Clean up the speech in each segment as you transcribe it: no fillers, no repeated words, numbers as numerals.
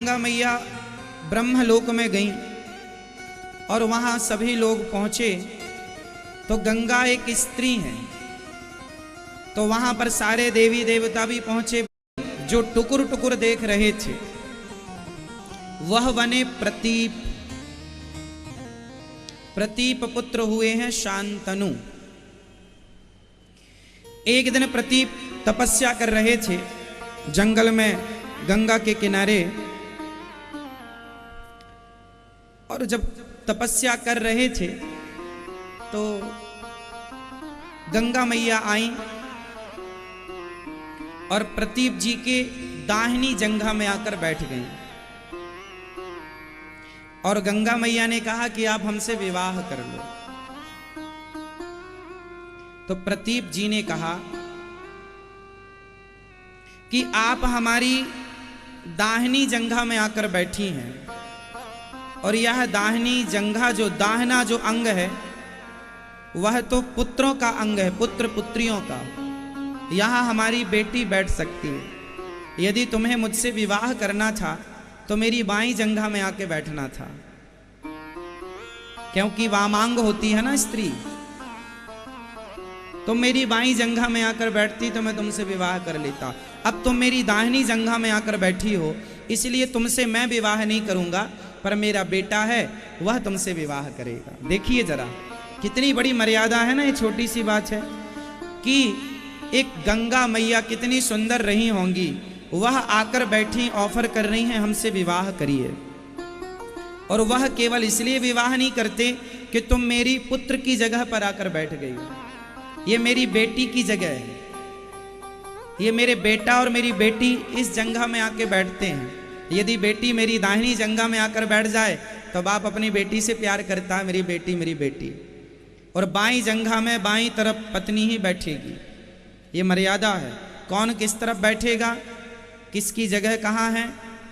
गंगा मैया ब्रह्मलोक में गईं और वहां सभी लोग पहुंचे तो गंगा एक स्त्री है। तो वहां पर सारे देवी देवता भी पहुंचे जो टुकुर टुकुर देख रहे थे। वह बने प्रतीप। प्रतीप पुत्र हुए हैं शांतनु। एक दिन प्रतीप तपस्या कर रहे थे जंगल में गंगा के किनारे, और जब तपस्या कर रहे थे तो गंगा मैया आई और प्रतीप जी के दाहिनी जंघा में आकर बैठ गई। और गंगा मैया ने कहा कि आप हमसे विवाह कर लो। तो प्रतीप जी ने कहा कि आप हमारी दाहिनी जंघा में आकर बैठी हैं, और यह दाहिनी जंघा जो दाहिना जो अंग है वह तो पुत्रों का अंग है, पुत्र पुत्रियों का। यहां हमारी बेटी बैठ सकती है। यदि तुम्हें मुझसे विवाह करना था तो मेरी बाईं जंघा में आके बैठना था, क्योंकि वामांग होती है ना स्त्री। तुम मेरी बाईं जंघा में आकर बैठती तो मैं तुमसे विवाह कर लेता। अब तुम मेरी दाहिनी जंघा में आकर बैठी हो, इसलिए तुमसे मैं विवाह नहीं करूंगा, पर मेरा बेटा है वह तुमसे विवाह करेगा। देखिए जरा कितनी बड़ी मर्यादा है ना। ये छोटी सी बात है कि एक गंगा मैया कितनी सुंदर रही होंगी, वह आकर बैठी ऑफर कर रही हैं हमसे विवाह करिए। और वह केवल इसलिए विवाह नहीं करते कि तुम मेरी पुत्र की जगह पर आकर बैठ गई हो। ये मेरी बेटी की जगह है। ये मेरे बेटा और मेरी बेटी इस जंघा में आके बैठते हैं। यदि बेटी मेरी दाहिनी जंघा में आकर बैठ जाए तो बाप अपनी बेटी से प्यार करता है, मेरी बेटी मेरी बेटी। और बाईं जंघा में बाईं तरफ पत्नी ही बैठेगी। ये मर्यादा है। कौन किस तरफ बैठेगा, किसकी जगह कहाँ है,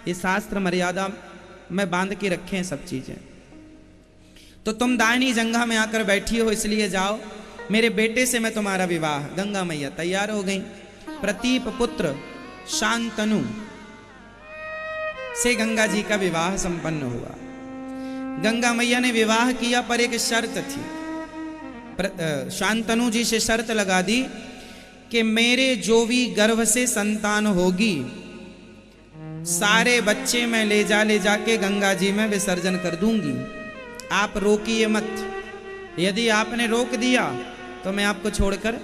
ये शास्त्र मर्यादा में बांध के रखे हैं सब चीजें। तो तुम दाहिनी जंघा में आकर बैठी हो, इसलिए जाओ, मेरे बेटे से मैं तुम्हारा विवाह। गंगा मैया तैयार हो गई। प्रतीप पुत्र शांतनु से गंगा जी का विवाह संपन्न हुआ। गंगा मैया ने विवाह किया, पर एक शर्त थी। शांतनु जी से शर्त लगा दी कि मेरे जो भी गर्भ से संतान होगी सारे बच्चे मैं ले जाके गंगा जी में विसर्जन कर दूंगी। आप रोकिए मत। यदि आपने रोक दिया तो मैं आपको छोड़कर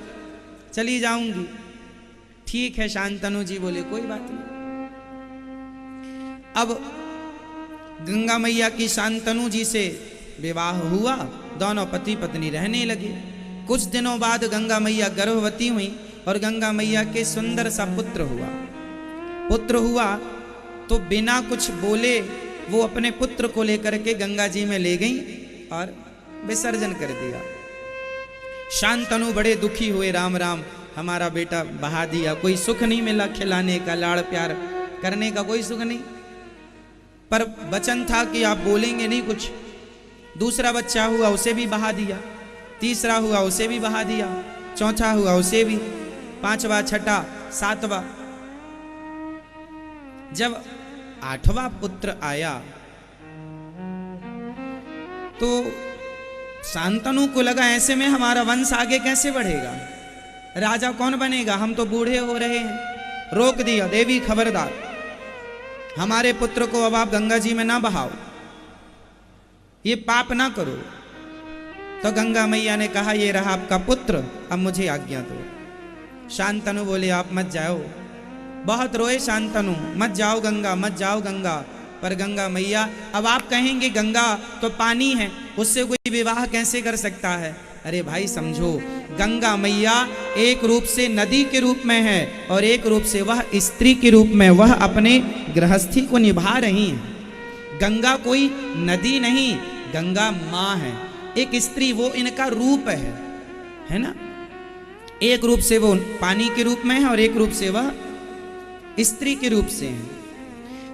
चली जाऊंगी। ठीक है, शांतनु जी बोले कोई बात नहीं। अब गंगा मैया की शांतनु जी से विवाह हुआ। दोनों पति पत्नी रहने लगे। कुछ दिनों बाद गंगा मैया गर्भवती हुई और गंगा मैया के सुंदर सा पुत्र हुआ। तो बिना कुछ बोले वो अपने पुत्र को लेकर के गंगा जी में ले गई और विसर्जन कर दिया। शांतनु बड़े दुखी हुए, राम राम, हमारा बेटा बहा दिया। कोई सुख नहीं मिला, खिलाने का, लाड़ प्यार करने का कोई सुख नहीं। पर वचन था कि आप बोलेंगे नहीं कुछ। दूसरा बच्चा हुआ, उसे भी बहा दिया। तीसरा हुआ, उसे भी बहा दिया। चौथा हुआ, उसे भी। पांचवा, छठा, सातवां। जब आठवां पुत्र आया तो शांतनु को लगा ऐसे में हमारा वंश आगे कैसे बढ़ेगा, राजा कौन बनेगा, हम तो बूढ़े हो रहे हैं। रोक दिया, देवी खबरदार, हमारे पुत्र को अब आप गंगा जी में ना बहाओ, ये पाप ना करो। तो गंगा मैया ने कहा ये रहा आपका पुत्र, अब मुझे आज्ञा दो। शांतनु बोले आप मत जाओ। बहुत रोए शांतनु, मत जाओ गंगा, मत जाओ गंगा। पर गंगा मैया, अब आप कहेंगे गंगा तो पानी है, उससे कोई विवाह कैसे कर सकता है। अरे भाई समझो, गंगा मैया एक रूप से नदी के रूप में है और एक रूप से वह स्त्री के रूप में वह अपने गृहस्थी को निभा रही है। गंगा कोई नदी नहीं, गंगा माँ है, एक स्त्री, वो इनका रूप है ना। एक रूप से वो पानी के रूप में है और एक रूप से वह स्त्री के रूप से है।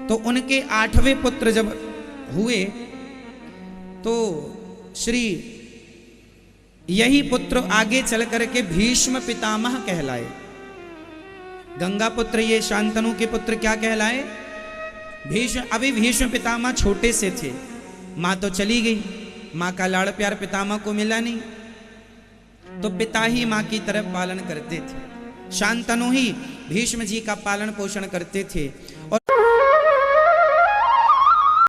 तो उनके 8वें पुत्र जब हुए तो श्री यही पुत्र आगे चल करके भीष्म पितामह कहलाए। गंगा पुत्र ये शांतनु के पुत्र क्या कहलाए, अभी भीष्म पितामह छोटे से थे, माँ तो चली गई, माँ का लाड़ प्यार पितामह को मिला नहीं, तो पिता ही माँ की तरफ पालन करते थे। शांतनु ही भीष्म जी का पालन पोषण करते थे। और